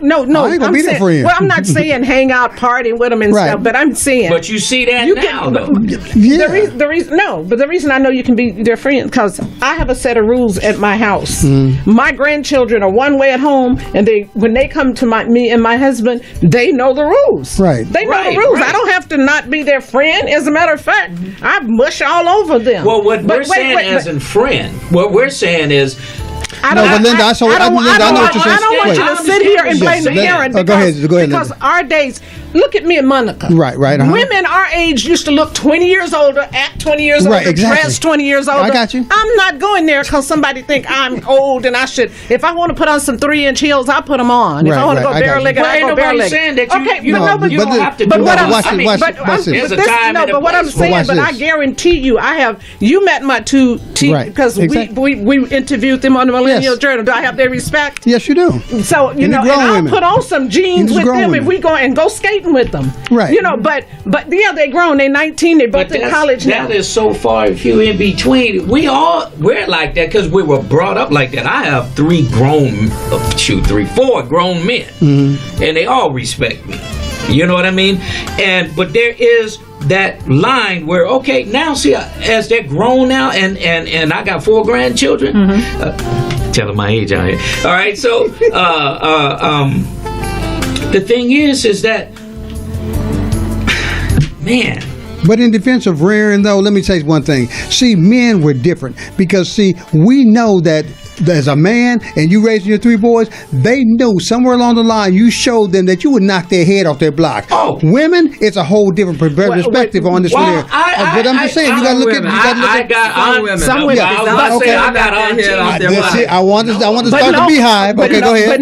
going to be their friend. Well, I'm not saying hang out, party with them and stuff, but I'm saying. But you see that now, though. Yeah. The reason I know you can be their friend because I have a set of rules at my house. My grandchildren are one way at home, and when they come to me and my husband, they know the rules. Right. They know the rules. I don't have to not be their friend. As a matter of fact, I mush all over them. Well, what we're saying as a friend, what we're saying is. I don't want you to sit here and blame the parent. Go ahead, because our days. Look at me and Monica. Right. Women our age used to look 20 years older, act 20 years older, dress 20 years older. I got you. I'm not going there because somebody think I'm old and I should. If I want to put on some 3-inch heels, I'll put them on. If I want to go bare-legged, I go bare-legged. Saying that you don't have to do but what that. I'm saying, but I guarantee you, you met my two teachers because we interviewed them on the Millennial Journal. Do I have their respect? Yes, you do. So and I'll put on some jeans with them if we go and go skating with them. Right. But they're grown. They're 19. They're both in college now. That is so far few in between. We're like that because we were brought up like that. I have 4 grown men, and they all respect me. You know what I mean? But there is that line where now see, as they're grown now, and I got 4 grandchildren. Tell them my age out here. All right, so the thing is that, man. But in defense of rearing, though, let me say one thing. See, men were different because, we know that as a man and you raising your 3 boys, they knew somewhere along the line you showed them that you would knock their head off their block. Oh, women, it's a whole different perspective on this one here. But I'm just saying, you got to look at. Some women. I want to start the beehive. Okay, go ahead.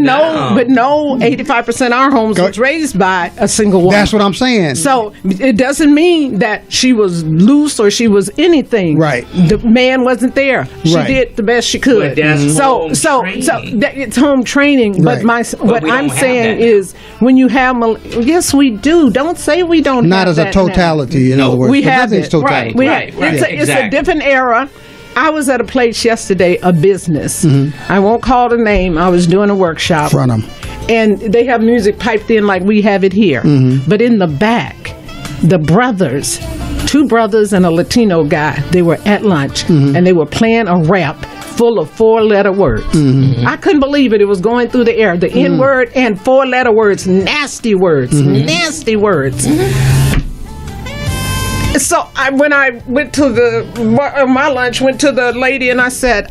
But no, 85% of our homes was raised by a single woman. That's what I'm saying. So it doesn't mean that she was loose or she was anything. Right. The man wasn't there. She did the best she could. But that's It's home training. Right. But what I'm saying is, when you have, yes, we do. Don't say we don't. Not have as a totality. In other words, we have it. Totality. Right. It's a different era. I was at a place yesterday, a business. I won't call the name. I was doing a workshop. Front 'em. And they have music piped in like we have it here. But in the back, the brothers, 2 brothers and a Latino guy, they were at lunch and they were playing a rap full of 4-letter words. I couldn't believe it. It was going through the air. The N-word and 4-letter words, nasty words, nasty words. So when I went to my lunch, went to the lady and I said,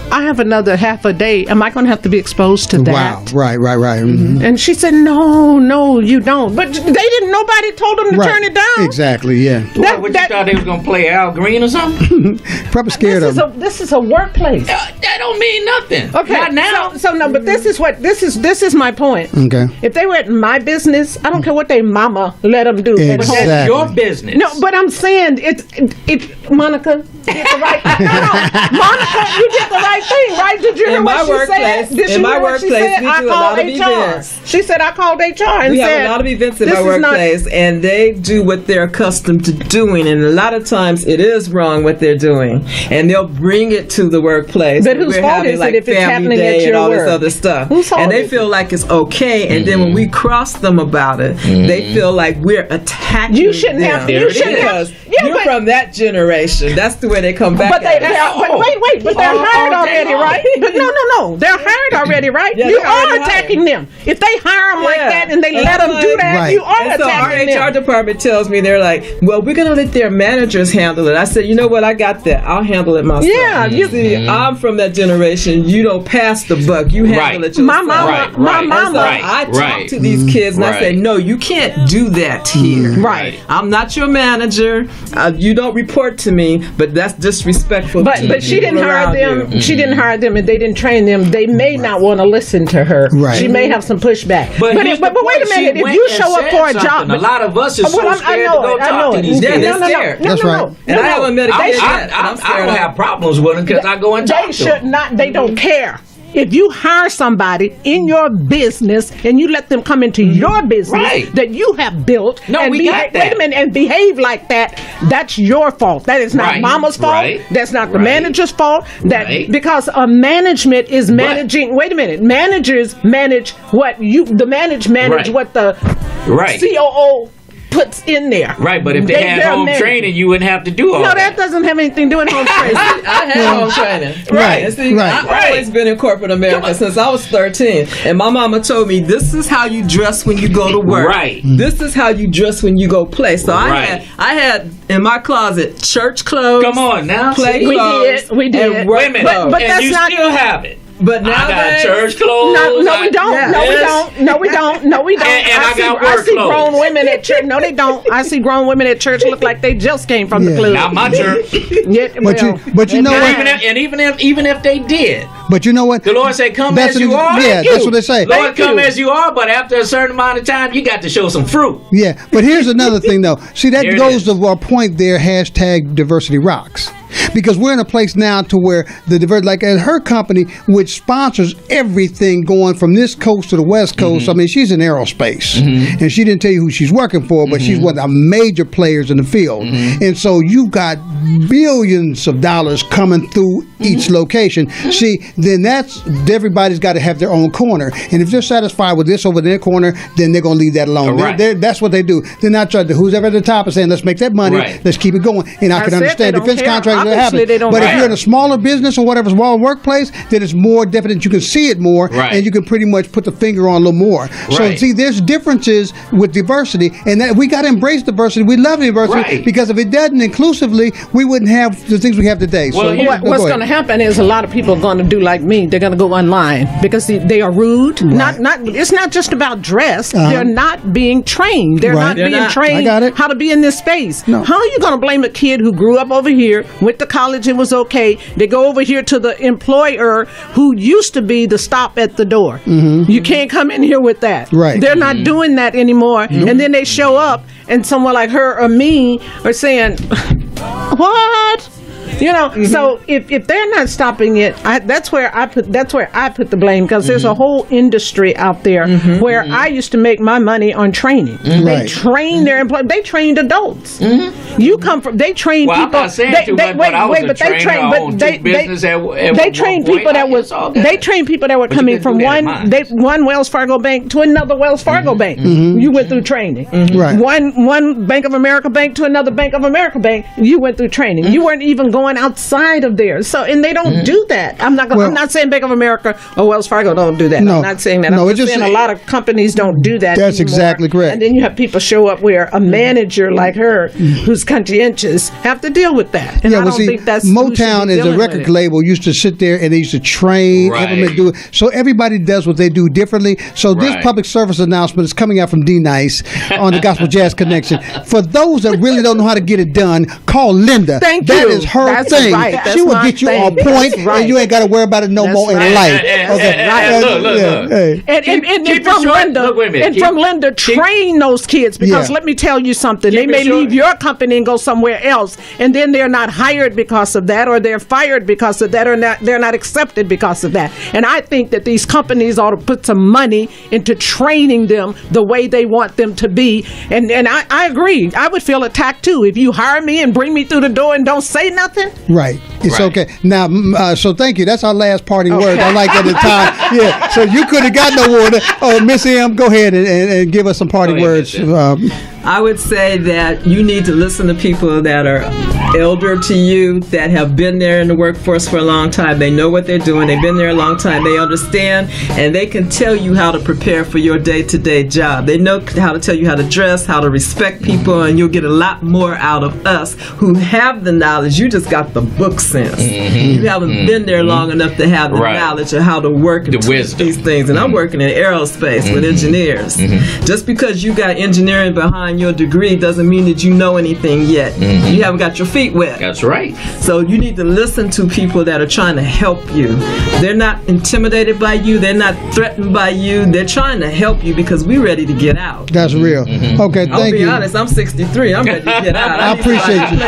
I have another half a day. Am I going to have to be exposed to that? Wow. Right. Mm-hmm. And she said, no, you don't. But nobody told them to turn it down. Exactly, yeah. What you thought they was going to play Al Green or something? Probably scared of them. This is a workplace. That don't mean nothing. Okay. Not now. So no, but this is my point. Okay. If they were in my business, I don't care what their mama let them do. Exactly. At home. That's your business. No, but I'm saying Monica, you did the right thing. Monica, you did the right thing, right? Did you hear what she said? In my workplace, we do a lot of events. She said I called HR and we said have a lot of events in my workplace, and they do what they're accustomed to doing, and a lot of times it is wrong what they're doing, and they'll bring it to the workplace. But whose fault is it if it's happening at your and all work? this other stuff, Whose fault and they is feel like it's okay, and then when we cross them about it, they feel like we're attacking. You shouldn't them. have. You shouldn't have. You're from that generation. That's the way they come back. But they're hired already, right? But no, they're hired already, right? Yeah, You they're are already attacking them. If they hire them like that and they let them do that, Right. you are And so our attacking HR them. department tells me, they're like, well, we're going to let their managers handle it. I said, you know what? I got that. I'll handle it myself. Yeah, you See, I'm from that generation. You don't pass the buck. You handle it yourself. My mama, And so I talk to these kids and I say, no, you can't do that here. Right. I'm not your manager. You don't report to me, but that's disrespectful. But she didn't hire them. You. She didn't hire them, and they didn't train them. They may not want to listen to her. Right. She may have some pushback. But wait a minute. If you show up for a job, a lot of us are so scared to go talk to these Yeah, kids. they're scared. That's right. And I haven't met a kid yet. I don't have problems with them because I go and talk they to them. should not. They don't care. If you hire somebody in your business and you let them come into your business that you have built, No, and we got that. wait a minute, and behave like that, that's your fault. That is not Right, mama's fault. right, That's not the right, manager's fault. right. Because a management is managing. Wait a minute, managers manage what manage Right. what the Right. COO puts in there. Right, but if they had they're home managing. training, you wouldn't have to do all No, that. that doesn't have anything to do with home training. I had home training. Right, And see, right. I've always been in corporate America since I was 13. And my mama told me, this is how you dress when you go to work. Right. This is how you dress when you go play. So Right. I had in my closet church clothes. Come on now. Play We clothes. did, we did. And work Wait a minute. clothes. But and that's you not- still have it. But I got nowadays, church clothes. No, we don't. Yeah. No, we Yes. don't. No, we don't. No, we don't. And I got I work see clothes. grown women at church. No, they don't. I see grown women at church look like they just came from the Yeah. club. Not my church. Yeah, But you know and what? Even if they did, But you know what? the Lord said, "Come That's as you what- are." yeah, that's what they say. Lord, Thank come you. as you are, but after a certain amount of time, you got to show some fruit. Yeah, but here's another thing, though. See, that Here it goes is. to our point there, hashtag diversity rocks. Because we're in a place now to where like at her company, which sponsors everything going from this coast to the west coast. I mean, she's in aerospace, and she didn't tell you who she's working for, but she's one of the major players in the field. And so you've got billions of dollars coming through each location. See, then everybody's got to have their own corner, and if they're satisfied with this over their corner, then they're going to leave that alone. Right. That's what they do. They're not trying to. Who's ever at the top is saying, "Let's make that money. Right. Let's keep it going." And I That's can it. understand They don't defense care. contractors that Obviously, happen. they don't But if care. you're in a smaller business or whatever, small workplace, then it's more definite. You can see it more, Right. and you can pretty much put the finger on a little more. So Right. see, there's differences with diversity, and that we got to embrace diversity. We love diversity Right. because if it doesn't inclusively, we wouldn't have the things we have today. Well, so What's go going ahead. to happen is a lot of people are going to do like me. They're going to go online because they are rude. Not. It's not just about dress. They're not being trained. They're Right. not They're being not. trained I got it. how to be in this space. No. How are you going to blame a kid who grew up over here, went to college and was okay? They go over here to the employer who used to be the stop at the door. You can't come in here with that. Right. They're not doing that anymore. And then they show up and someone like her or me are saying, "What? You know, so if they're not stopping it, that's where I put the blame, because there's a whole industry out there where I used to make my money on training. They train their employees. They trained adults. You come from. They train people. I'm not saying too much, but I was a trainer. I owned two businesses they trained people that was. They trained people that were coming from one Wells Fargo bank to another Wells Fargo bank. You went through training. Right. One Bank of America bank to another Bank of America bank. You went through training. You weren't even going outside of there. So, and they don't do that. I'm not saying Bank of America or Wells Fargo don't do that. No, I'm not saying that. I'm just saying a lot of companies don't do that. That's anymore. exactly correct. And then you have people show up where a manager like her, who's conscientious, have to deal with that. And I don't think that's Motown is a record label. Used to sit there and they used to train, implement, do it. So everybody does what they do differently. So this public service announcement is coming out from D Nice on the Gospel Jazz Connection. For those that really don't know how to get it done, call Linda. Thank that you. is her That's thing. right. That's She will my get you thing. on point, That's right. and you ain't got to worry about it no more in life. Okay. Look. Hey. And from Linda, from Linda, train those kids, because let me tell you something. They may leave your company and go somewhere else, and then they're not hired because of that, or they're fired because of that, or they're not accepted because of that. And I think that these companies ought to put some money into training them the way they want them to be. And I agree. I would feel attacked too if you hire me and bring me through the door and don't say nothing. Right. It's okay. Now, so thank you. That's our last parting word. I like that at the time. Yeah. So you could have got no water. Oh, Miss M, go ahead and give us some parting words. I would say that you need to listen to people that are elder to you, that have been there in the workforce for a long time. They know what they're doing. They've been there a long time. They understand, and they can tell you how to prepare for your day-to-day job. They know how to tell you how to dress, how to respect people, and you'll get a lot more out of us who have the knowledge. You just got the book sense. You haven't been there long enough to have the knowledge of how to work and teach these things. And I'm working in aerospace with engineers. Just because you got engineering behind your degree doesn't mean that you know anything yet. You haven't got your feet wet. That's right. So you need to listen to people that are trying to help you. They're not intimidated by you. They're not threatened by you. They're trying to help you because we're ready to get out. That's real. Okay, thank you. I'll be honest, I'm 63. I'm ready to get out. I appreciate you.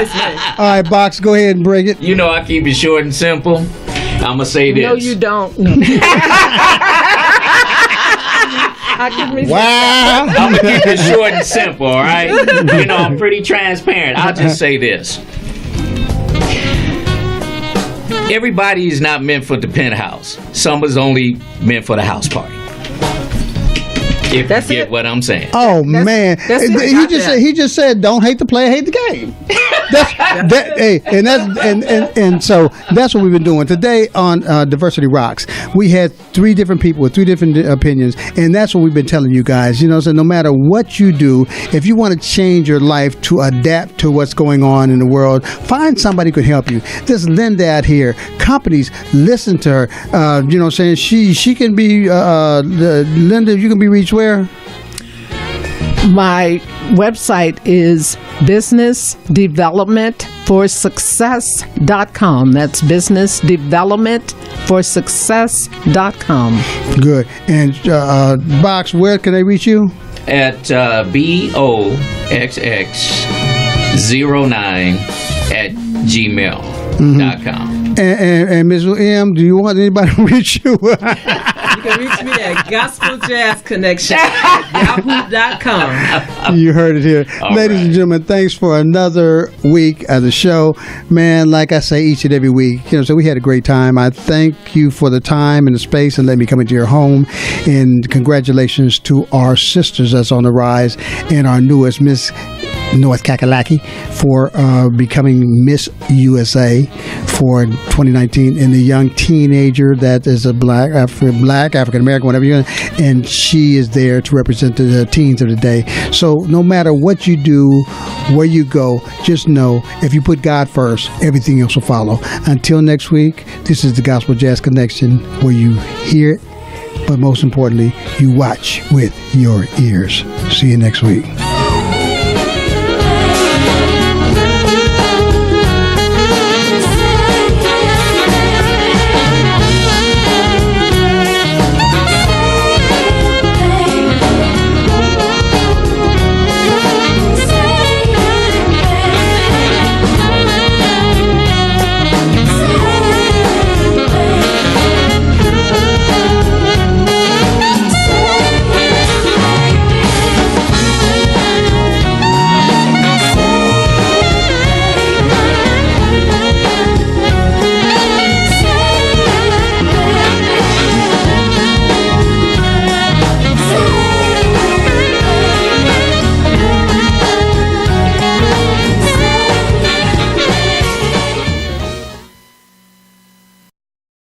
All right, Box, go ahead and bring it. You know I keep it short and simple. I'm going to say this. No, you don't. No. Wow. I'm going to keep it short and simple, all right? You know, I'm pretty transparent. I'll just say this. Everybody is not meant for the penthouse. Some is only meant for the house party. If you get what I'm saying. Oh man, he just said, "Don't hate the player, hate the game." So that's what we've been doing today on Diversity Rocks. We had 3 different people with 3 different opinions, and that's what we've been telling you guys. You know, so no matter what you do, if you want to change your life to adapt to what's going on in the world, find somebody who can help you. There's Linda out here. Companies listen to her. You know, saying she can be Linda. You can be reached where? My website is businessdevelopmentforsuccess.com. That's businessdevelopmentforsuccess.com. Good. And Box, where can they reach you? At boxx09@gmail.com. And Ms. M, do you want anybody to reach you? You can reach me at gospeljazzconnection@yahoo.com. You heard it here. Ladies and gentlemen, thanks for another week of the show. Man, like I say each and every week, you know, so we had a great time. I thank you for the time and the space and let me come into your home. And congratulations to our sisters that's on the rise and our newest Miss North Kakalaki for becoming Miss USA for 2019, and the young teenager that is a black African American, whatever you're gonna, and she is there to represent the teens of the day. So no matter what you do, where you go, just know if you put God first, everything else will follow. Until next week, this is the Gospel Jazz Connection, where you hear it, but most importantly, you watch with your ears. See you next week.